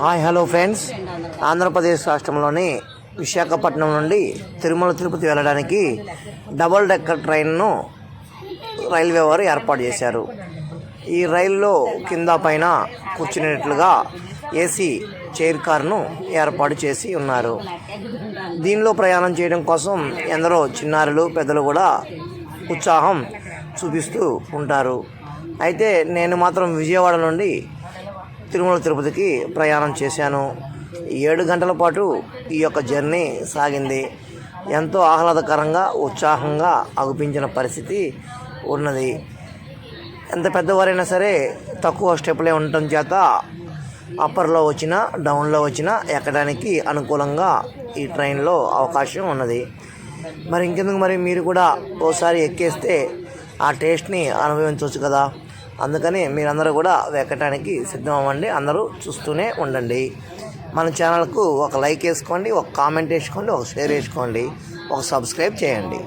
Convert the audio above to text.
Hi hello friends, Andhra Pradesh రాష్ట్రంలోని విశాఖపట్నం నుండి తిరుమల తిరుపతి వెళ్ళడానికి డబుల్ డెక్కర్ ట్రైన్ను రైల్వే వారు ఏర్పాటు చేశారు. ఈ రైల్లో కింద పైన కూర్చునేట్లుగా ఏసీ చైర్ కార్ను ఏర్పాటు చేసి ఉన్నారు. దీనిలో ప్రయాణం చేయడం కోసం ఎందరో చిన్నారులు పెద్దలు కూడా ఉత్సాహం చూపిస్తూ ఉంటారు. అయితే నేను మాత్రం విజయవాడ నుండి తిరుమల తిరుపతికి ప్రయాణం చేశాను. 7 గంటల పాటు ఈ యొక్క జర్నీ సాగింది. ఎంతో ఆహ్లాదకరంగా ఉత్సాహంగా అగుపించిన పరిస్థితి ఉన్నది. ఎంత పెద్దవారైనా సరే తక్కువ స్టెప్లే ఉండటం చేత అప్పర్లో వచ్చినా డౌన్లో వచ్చినా ఎక్కడానికి అనుకూలంగా ఈ ట్రైన్లో అవకాశం ఉన్నది. మరి ఇంకెందుకు, మరి మీరు కూడా ఓసారి ఎక్కేస్తే ఆ టేస్ట్ని అనుభవించవచ్చు కదా. అందుకని మీరందరూ కూడా ఎక్కడానికి సిద్ధం అవ్వండి. అందరూ చూస్తూనే ఉండండి. మన ఛానల్కు ఒక లైక్ వేసుకోండి, ఒక కామెంట్ వేసుకోండి, ఒక షేర్ వేసుకోండి, ఒక సబ్స్క్రైబ్ చేయండి.